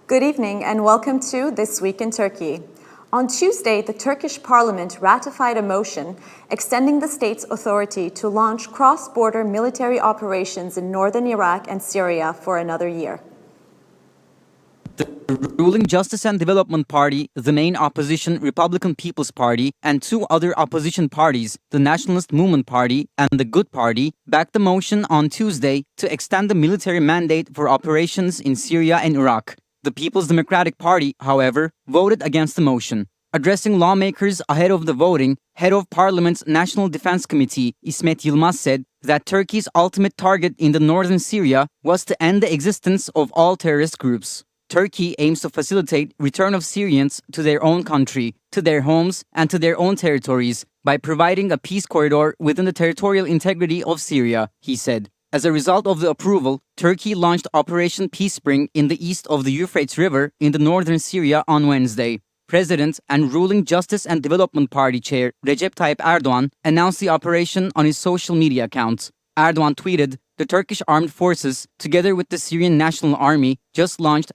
Good evening and welcome to This Week in Turkey. On Tuesday, the Turkish parliament ratified a motion extending the state's authority to launch cross-border military operations in northern Iraq and Syria for another year. The ruling Justice and Development Party, the main opposition Republican People's Party, and two other opposition parties, the Nationalist Movement Party and the Good Party, backed the motion on Tuesday to extend the military mandate for operations in Syria and Iraq. The People's Democratic Party, however, voted against the motion. Addressing lawmakers ahead of the voting, head of Parliament's National Defense Committee, İsmet Yılmaz, said that Turkey's ultimate target in the northern Syria was to end the existence of all terrorist groups. Turkey aims to facilitate return of Syrians to their own country, to their homes, and to their own territories by providing a peace corridor within the territorial integrity of Syria, he said. As a result of the approval, Turkey launched Operation Peace Spring in the east of the Euphrates River in the northern Syria on Wednesday. President and ruling Justice and Development Party chair Recep Tayyip Erdogan announced the operation on his social media account. Erdogan tweeted, "The Turkish armed forces, together with the Syrian National Army, just launched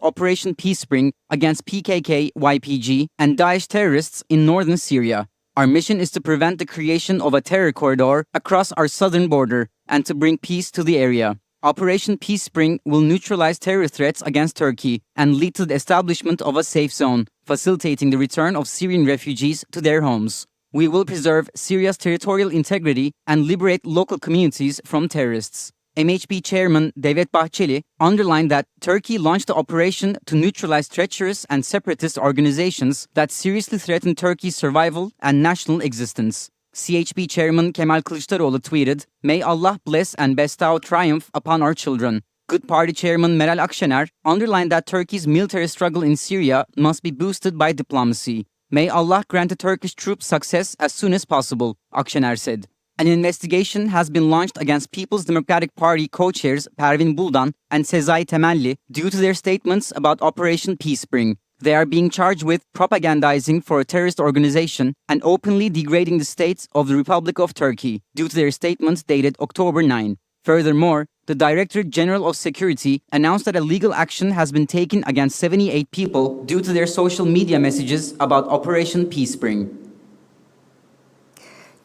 #Operation Peace Spring against PKK, YPG, and Daesh terrorists in northern Syria. Our mission is to prevent the creation of a terror corridor across our southern border and to bring peace to the area. Operation Peace Spring will neutralize terror threats against Turkey and lead to the establishment of a safe zone, facilitating the return of Syrian refugees to their homes. We will preserve Syria's territorial integrity and liberate local communities from terrorists." MHP Chairman Devlet Bahçeli underlined that Turkey launched the operation to neutralize treacherous and separatist organizations that seriously threaten Turkey's survival and national existence. CHP Chairman Kemal Kılıçdaroğlu tweeted, "May Allah bless and bestow triumph upon our children." Good Party Chairman Meral Akşener underlined that Turkey's military struggle in Syria must be boosted by diplomacy. "May Allah grant the Turkish troops success as soon as possible," Akşener said. An investigation has been launched against People's Democratic Party co-chairs Pervin Buldan and Sezai Temelli due to their statements about Operation Peace Spring. They are being charged with propagandizing for a terrorist organization and openly degrading the state of the Republic of Turkey due to their statements dated October 9. Furthermore, the Director General of Security announced that a legal action has been taken against 78 people due to their social media messages about Operation Peace Spring.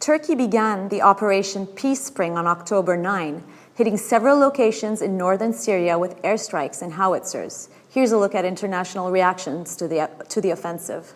Turkey began the Operation Peace Spring on October 9, hitting several locations in northern Syria with airstrikes and howitzers. Here's a look at international reactions to the offensive.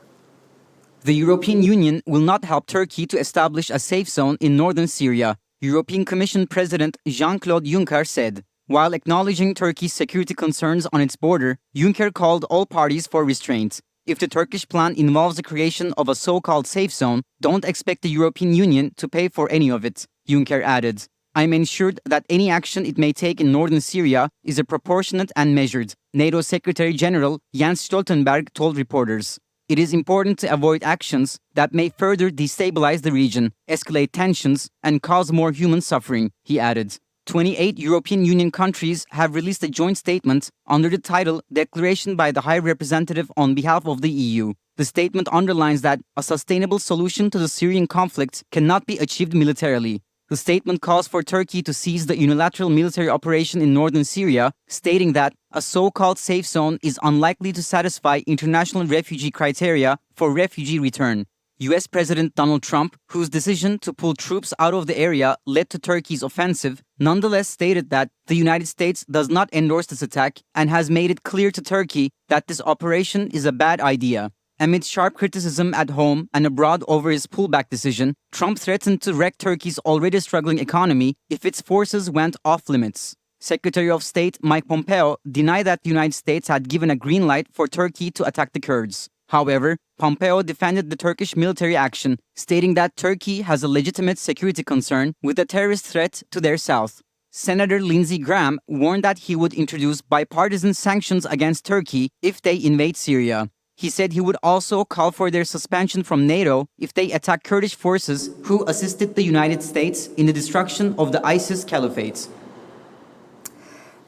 The European Union will not help Turkey to establish a safe zone in northern Syria, European Commission President Jean-Claude Juncker said. While acknowledging Turkey's security concerns on its border, Juncker called all parties for restraint. If the Turkish plan involves the creation of a so-called safe zone, don't expect the European Union to pay for any of it, Juncker added. "I'm ensured that any action it may take in northern Syria is proportionate and measured," NATO Secretary General Jens Stoltenberg told reporters. "It is important to avoid actions that may further destabilize the region, escalate tensions, and cause more human suffering," he added. 28 European Union countries have released a joint statement under the title Declaration by the High Representative on behalf of the EU. The statement underlines that a sustainable solution to the Syrian conflict cannot be achieved militarily. The statement calls for Turkey to cease the unilateral military operation in northern Syria, stating that a so-called safe zone is unlikely to satisfy international refugee criteria for refugee return. US President Donald Trump, whose decision to pull troops out of the area led to Turkey's offensive, nonetheless stated that the United States does not endorse this attack and has made it clear to Turkey that this operation is a bad idea. Amid sharp criticism at home and abroad over his pullback decision, Trump threatened to wreck Turkey's already struggling economy if its forces went off limits. Secretary of State Mike Pompeo denied that the United States had given a green light for Turkey to attack the Kurds. However, Pompeo defended the Turkish military action, stating that Turkey has a legitimate security concern with the terrorist threat to their south. Senator Lindsey Graham warned that he would introduce bipartisan sanctions against Turkey if they invade Syria. He said he would also call for their suspension from NATO if they attack Kurdish forces who assisted the United States in the destruction of the ISIS caliphate.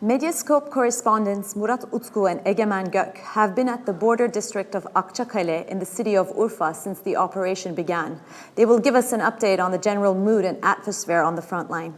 Medyascope correspondents Murat Utku and Egemen Gök have been at the border district of Akçakale in the city of Urfa since the operation began. They will give us an update on the general mood and atmosphere on the front line.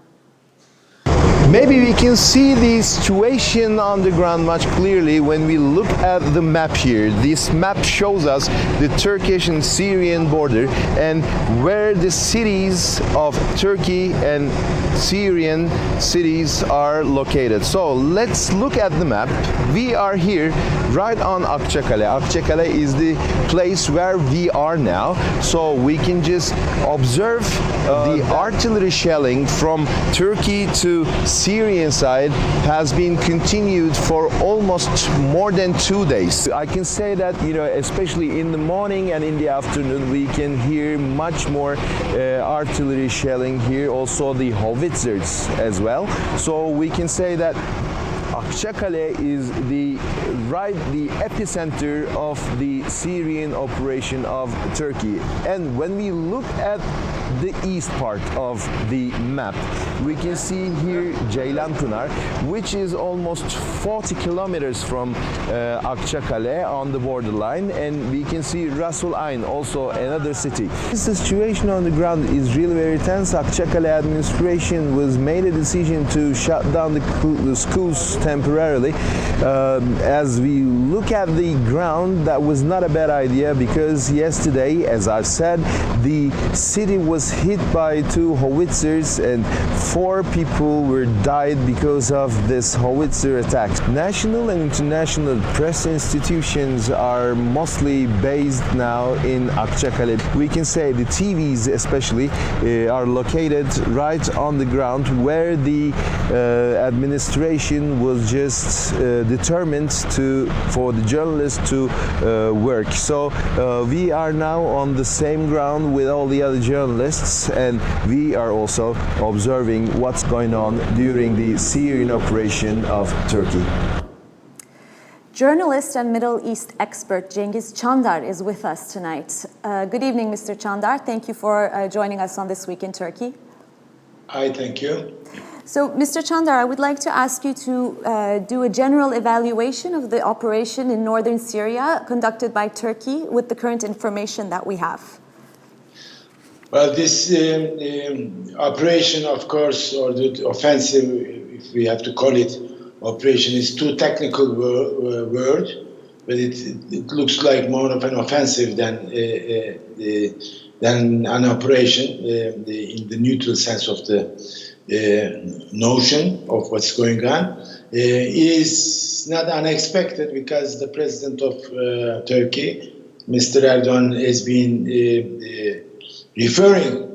Maybe we can see the situation on the ground much clearly when we look at the map here. This map shows us the Turkish and Syrian border and where the cities of Turkey and Syrian cities are located. So let's look at the map. We are here right on Akçakale. Akçakale is the place where we are now. So we can just observe the artillery shelling from Turkey to Syrian side has been continued for almost more than 2 days. I can say that, especially in the morning and in the afternoon, we can hear much more artillery shelling here, also the howitzers as well. So we can say that Akçakale is the epicenter of the Syrian operation of Turkey. And when we look at the east part of the map, we can see here Ceylanpınar, which is almost 40 kilometers from Akçakale on the borderline, and we can see Ras Al Ain, also another city. The situation on the ground is really very tense. Akçakale administration was made a decision to shut down the schools temporarily. As we look at the ground, that was not a bad idea because yesterday, as I've said, the city was hit by 2 howitzers and 4 people were died because of this howitzer attack. National and international press institutions are mostly based now in Akçakale. We can say the TVs especially are located right on the ground where the administration was just determined for the journalists to work. So we are now on the same ground with all the other journalists, and we are also observing what's going on during the Syrian operation of Turkey. Journalist and Middle East expert Cengiz Çandar is with us tonight. Good evening, Mr. Çandar. Thank you for joining us on This Week in Turkey. Hi, thank you. So, Mr. Çandar, I would like to ask you to do a general evaluation of the operation in northern Syria conducted by Turkey with the current information that we have. Well, this operation, of course, or the offensive, if we have to call it operation, is too technical word, but it looks like more of an offensive than an operation in the neutral sense of the notion of what's going on. Is not unexpected because the president of Turkey, Mr. Erdogan, has been referring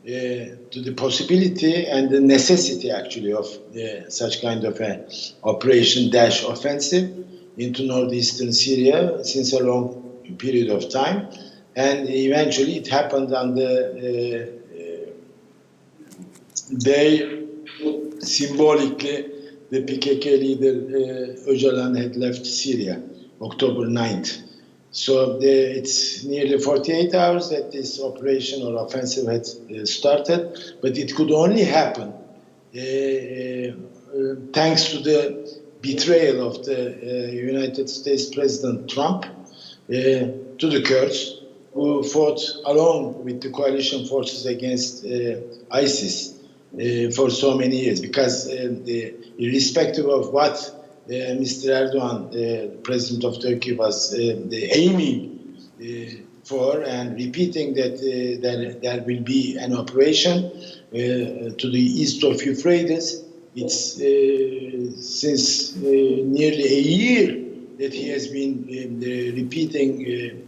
to the possibility and the necessity actually of such kind of an operation offensive into northeastern Syria since a long period of time, and eventually it happened on the day symbolically the PKK leader Öcalan had left Syria, October 9th. So it's nearly 48 hours that this operation or offensive had started, but it could only happen thanks to the betrayal of the United States President Trump to the Kurds, who fought along with the coalition forces against ISIS for so many years. Because irrespective of what Mr. Erdogan, the president of Turkey, was aiming for and repeating that there will be an operation to the east of Euphrates. It's since nearly a year that he has been repeating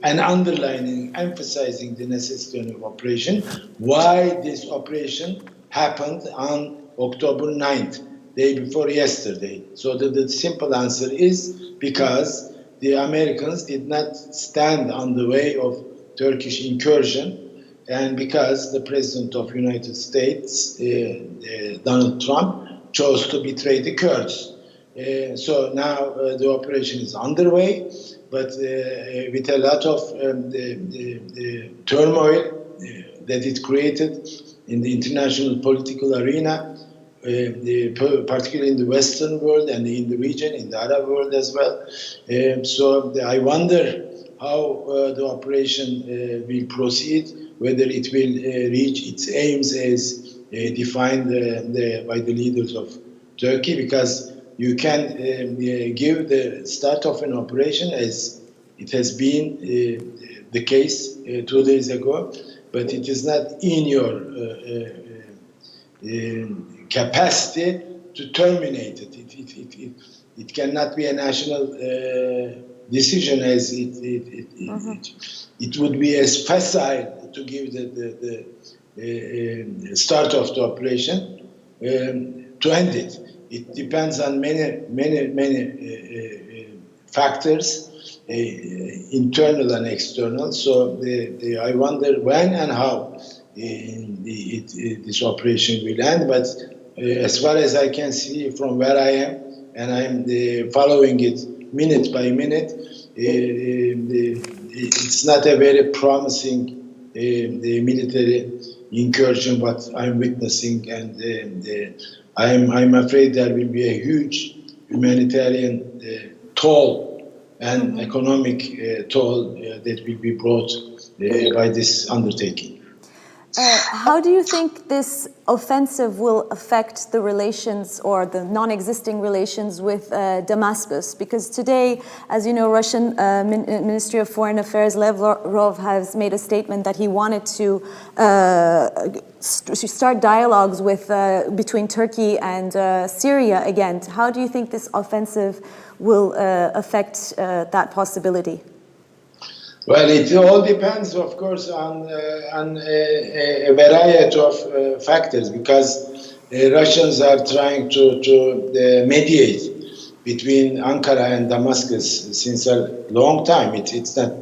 and underlining, emphasizing the necessity of operation. Why this operation happened on October 9th, day before yesterday? So the simple answer is because the Americans did not stand on the way of Turkish incursion, and because the President of the United States, Donald Trump, chose to betray the Kurds. So now the operation is underway, but with a lot of turmoil that it created in the international political arena, particularly in the Western world and in the region, in the Arab world as well. So I wonder how the operation will proceed, whether it will reach its aims as defined by the leaders of Turkey, because you can give the start of an operation as it has been the case 2 days ago, but it is not in your capacity to terminate it. It cannot be a national decision, as it would be as facile to give the start of the operation to end it. It depends on many factors, internal and external. So I wonder when and how this operation will end. But as far as I can see from where I am, and I'm following it minute by minute, it's not a very promising military incursion what I'm witnessing, and I'm afraid there will be a huge humanitarian toll and economic toll that will be brought by this undertaking. How do you think this offensive will affect the relations or the non-existing relations with Damascus? Because today, as you know, Russian Ministry of Foreign Affairs Lavrov has made a statement that he wanted to start dialogues with between Turkey and Syria again. How do you think this offensive will affect that possibility? Well, it all depends, of course, on a variety of factors, because Russians are trying to mediate between Ankara and Damascus since a long time. It's not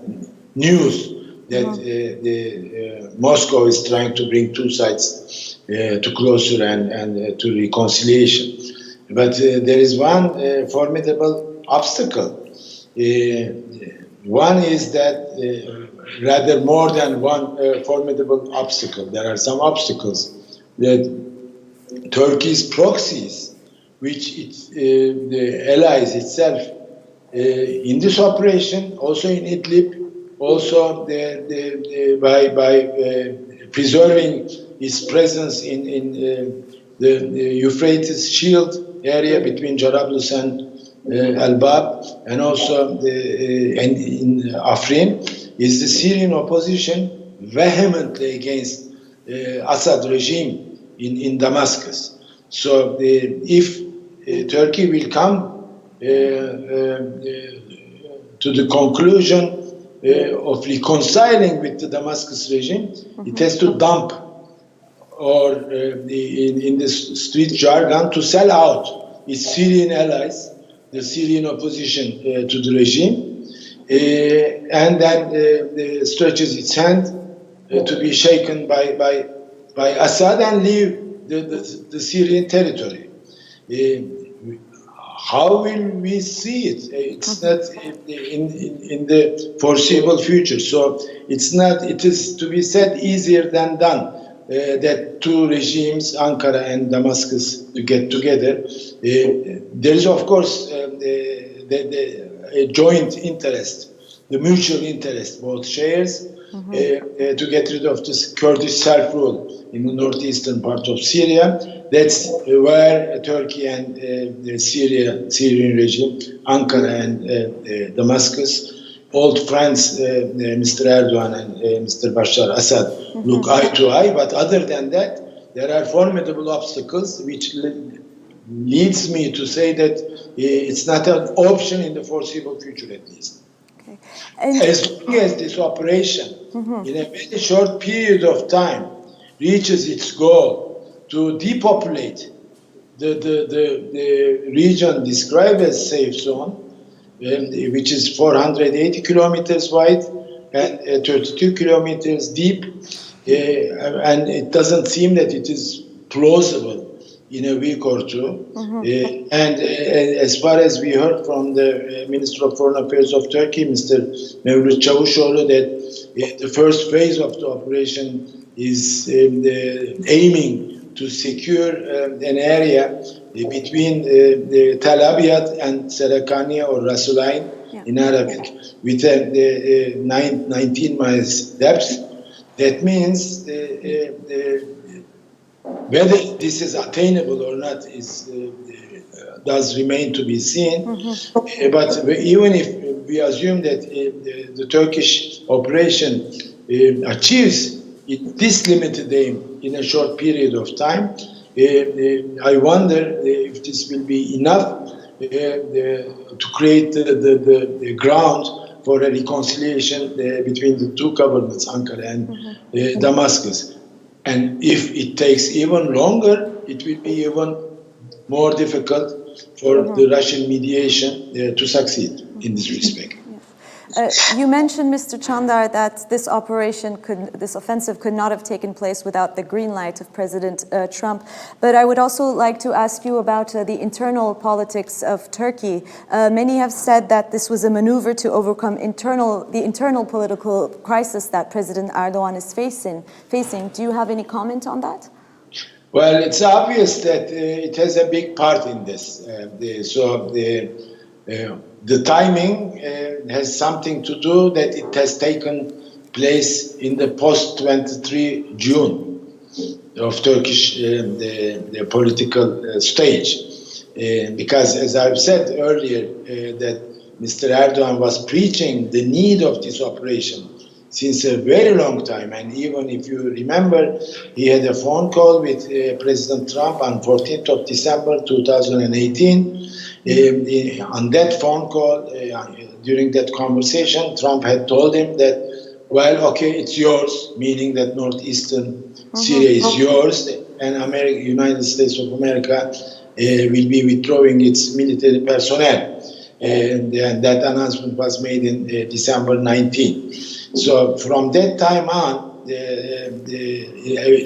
news that Moscow is trying to bring two sides to closer and to reconciliation. But there is one formidable obstacle. One is that rather more than one formidable obstacle. There are some obstacles that Turkey's proxies, which the allies itself in this operation, also in Idlib, also by preserving its presence in the Euphrates Shield area between Jarablus and Al-Bab, and also in Afrin, is the Syrian opposition vehemently against Assad regime in Damascus. So if Turkey will come to the conclusion of reconciling with the Damascus regime, it has to dump, or in the street jargon, to sell out its Syrian allies, the Syrian opposition to the regime, and then stretches its hand to be shaken by Assad and leave the Syrian territory. How will we see it? It's not in the foreseeable future. So it is to be said easier than done that two regimes, Ankara and Damascus, to get together. There is, of course, the joint interest, the mutual interest, both shares, to get rid of this Kurdish self-rule in the northeastern part of Syria. That's where Turkey and the Syrian regime, Ankara and Damascus, old friends, Mr. Erdogan and Mr. Bashar Assad, look eye to eye. But other than that, there are formidable obstacles, which leads me to say that it's not an option in the foreseeable future, at least. Okay. As long as this operation, in a very short period of time, reaches its goal to depopulate the region described as safe zone, which is 480 kilometers wide and 32 kilometers deep, and it doesn't seem that it is plausible in a week or two. And as far as we heard from the Minister of Foreign Affairs of Turkey, Mr. Mevlut Çavuşoğlu, that the first phase of the operation is aiming to secure an area between Tel Abyad and Serekania, or Rasulayn in Arabic, with a 19 miles depth. That means Whether this is attainable or not does remain to be seen. But even if we assume that the Turkish operation achieves this limited aim in a short period of time, I wonder if this will be enough to create the ground for a reconciliation between the two governments, Ankara and Damascus. And if it takes even longer, it will be even more difficult for the Russian mediation to succeed in this respect. You mentioned, Mr. Çandar, that this offensive could not have taken place without the green light of President Trump. But I would also like to ask you about the internal politics of Turkey. Many have said that this was a maneuver to overcome the internal political crisis that President Erdogan is facing. Do you have any comment on that? Well, it's obvious that it has a big part in this. The timing has something to do that it has taken place in the post-23 June of Turkish the political stage. Because as I've said earlier, that Mr. Erdogan was preaching the need of this operation since a very long time. And even if you remember, he had a phone call with President Trump on 14th of December 2018. On that phone call, during that conversation, Trump had told him that, well, okay, it's yours, meaning that northeastern Syria is yours, and United States of America will be withdrawing its military personnel. And that announcement was made in December 19. So from that time on,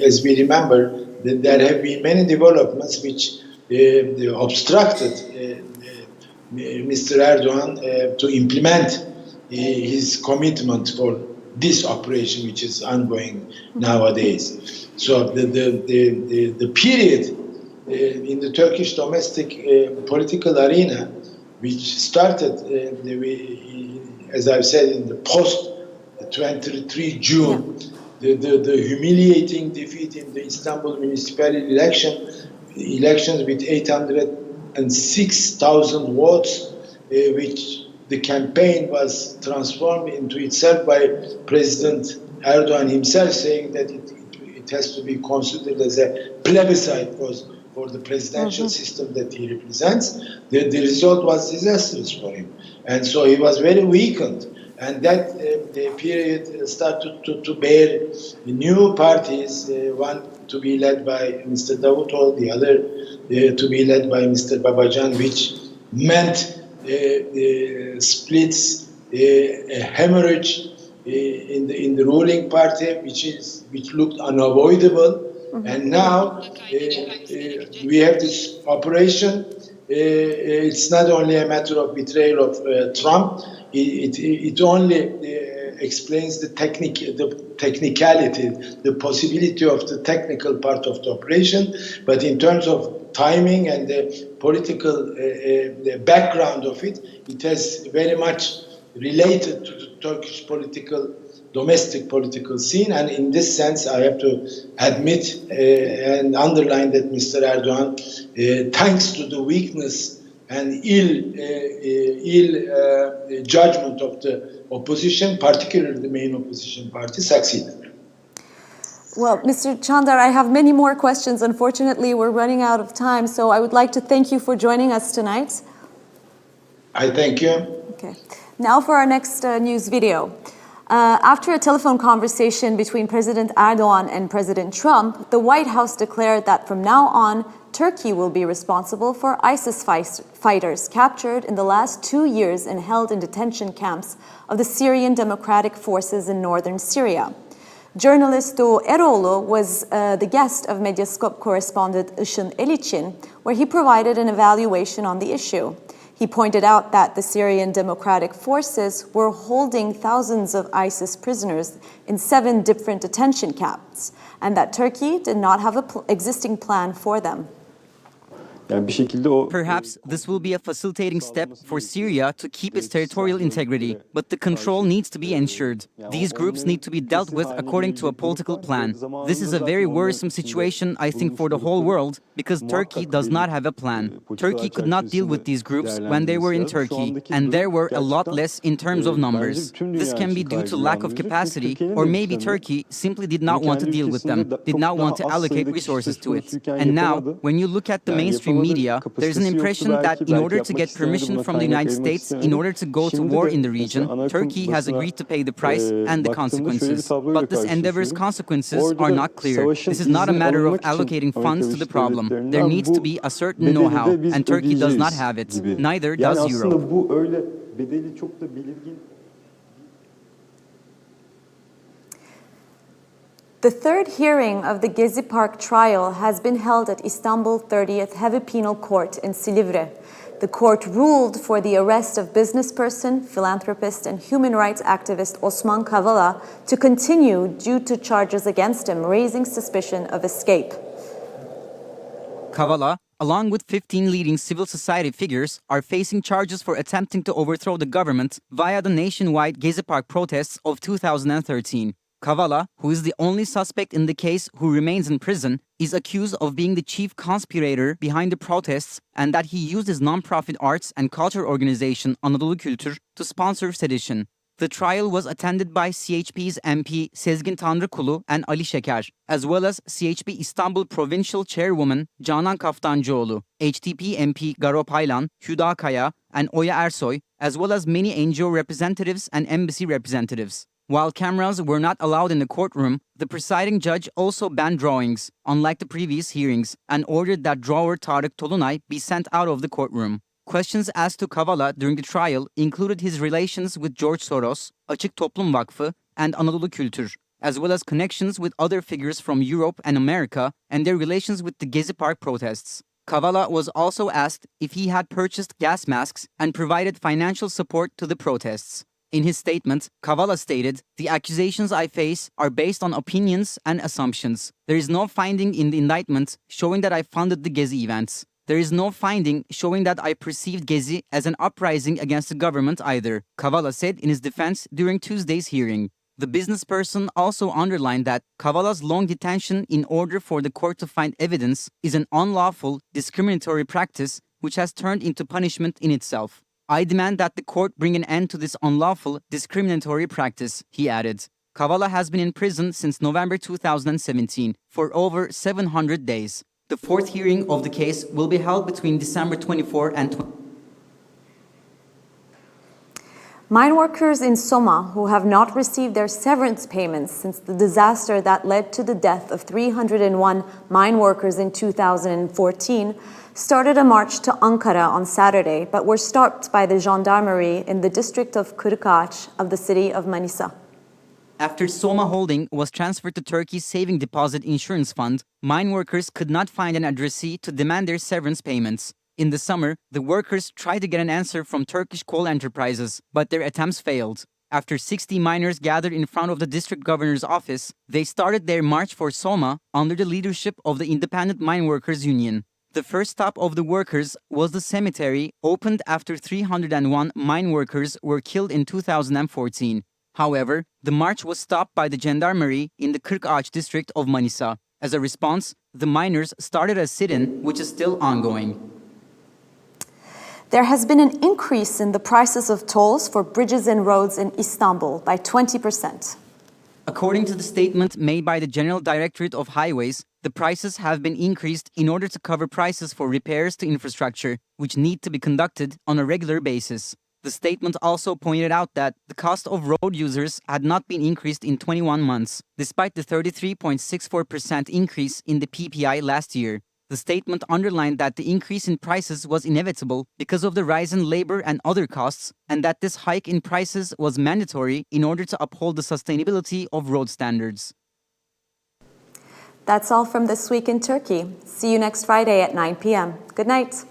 as we remember, there have been many developments which obstructed Mr. Erdogan to implement his commitment for this operation, which is ongoing nowadays. So the period in the Turkish domestic political arena, which started, as I've said, in the post-23 June, the humiliating defeat in the Istanbul municipal elections with 806,000 votes, which the campaign was transformed into itself by President Erdogan himself, saying that it has to be considered as a plebiscite for the presidential system that he represents. The result was disastrous for him. And so he was very weakened. And that the period started to bear new parties, one to be led by Mr. Davutoglu, the other to be led by Mr. Babacan, which meant splits, a hemorrhage in the ruling party, which looked unavoidable. And now we have this operation. It's not only a matter of betrayal of Trump. It only explains the technicality, the possibility of the technical part of the operation. But in terms of timing and the political the background of it, it has very much related to the Turkish domestic political scene. And in this sense, I have to admit and underline that Mr. Erdogan, thanks to the weakness and ill judgment of the opposition, particularly the main opposition party, succeeded. Well, Mr. Çandar, I have many more questions. Unfortunately, we're running out of time, so I would like to thank you for joining us tonight. I thank you. Okay. Now for our next news video. After a telephone conversation between President Erdogan and President Trump, the White House declared that from now on, Turkey will be responsible for ISIS fighters captured in the last 2 years and held in detention camps of the Syrian Democratic Forces in northern Syria. Journalist Doğu Eroğlu was the guest of Medyascope correspondent Işın Eliçin, where he provided an evaluation on the issue. He pointed out that the Syrian Democratic Forces were holding thousands of ISIS prisoners in 7 different detention camps, and that Turkey did not have an existing plan for them. Yani bir şekilde o Perhaps this will be a facilitating step for Syria to keep its territorial integrity, but the control needs to be ensured. These groups need to be dealt with according to a political plan. This is a very worrisome situation, I think, for the whole world, because Turkey does not have a plan. Turkey could not deal with these groups when they were in Turkey, and there were a lot less in terms of numbers. This can be due to lack of capacity, or maybe Turkey simply did not want to deal with them, did not want to allocate resources to it. And now, when you look at the mainstream media, there's an impression that in order to get permission from the United States, in order to go to war in the region, Turkey has agreed to pay the price and the consequences. But this endeavor's consequences are not clear. This is not a matter of allocating funds to the problem. There needs to be a certain know-how, and Turkey does not have it. Neither does Europe. Aslında bu öyle bedeli çok da belirgin. The third hearing of the Gezi Park trial has been held at Istanbul 30th Heavy Penal Court in Silivri. The court ruled for the arrest of businessperson, philanthropist, and human rights activist Osman Kavala to continue due to charges against him raising suspicion of escape. Kavala, along with 15 leading civil society figures, are facing charges for attempting to overthrow the government via the nationwide Gezi Park protests of 2013. Kavala, who is the only suspect in the case who remains in prison, is accused of being the chief conspirator behind the protests and that he used his non-profit arts and culture organization Anadolu Kültür to sponsor sedition. The trial was attended by CHP's MP Sezgin Tanrıkulu and Ali Şeker, as well as CHP Istanbul Provincial Chairwoman Canan Kaftancıoğlu, HDP MP Garo Paylan, Hüda Kaya, and Oya Ersoy, as well as many NGO representatives and embassy representatives. While cameras were not allowed in the courtroom, the presiding judge also banned drawings, unlike the previous hearings, and ordered that drawer Tarık Tolunay be sent out of the courtroom. Questions asked to Kavala during the trial included his relations with George Soros, Açık Toplum Vakfı, and Anadolu Kültür, as well as connections with other figures from Europe and America and their relations with the Gezi Park protests. Kavala was also asked if he had purchased gas masks and provided financial support to the protests. In his statement, Kavala stated, "The accusations I face are based on opinions and assumptions. There is no finding in the indictment showing that I funded the Gezi events. There is no finding showing that I perceived Gezi as an uprising against the government either," Kavala said in his defense during Tuesday's hearing. The businessperson also underlined that Kavala's long detention in order for the court to find evidence is an unlawful, discriminatory practice which has turned into punishment in itself. "I demand that the court bring an end to this unlawful, discriminatory practice," he added. Kavala has been in prison since November 2017 for over 700 days. The fourth hearing of the case will be held between December 24 and 20. Mine workers in Soma who have not received their severance payments since the disaster that led to the death of 301 mine workers in 2014 started a march to Ankara on Saturday, but were stopped by the gendarmerie in the district of Kırıkağaç of the city of Manisa. After Soma Holding was transferred to Turkey's Saving Deposit Insurance Fund, mine workers could not find an addressee to demand their severance payments. In the summer, the workers tried to get an answer from Turkish coal enterprises, but their attempts failed. After 60 miners gathered in front of the district governor's office, they started their march for Soma under the leadership of the Independent Mine Workers Union. The first stop of the workers was the cemetery opened after 301 mine workers were killed in 2014. However, the march was stopped by the gendarmerie in the Kırıkağaç district of Manisa. As a response, the miners started a sit-in, which is still ongoing. There has been an increase in the prices of tolls for bridges and roads in Istanbul by 20%. According to the statement made by the General Directorate of Highways, the prices have been increased in order to cover prices for repairs to infrastructure, which need to be conducted on a regular basis. The statement also pointed out that the cost of road users had not been increased in 21 months, despite the 33.64% increase in the PPI last year. The statement underlined that the increase in prices was inevitable because of the rise in labor and other costs, and that this hike in prices was mandatory in order to uphold the sustainability of road standards. That's all from This Week in Turkey. See you next Friday at 9 p.m. Good night.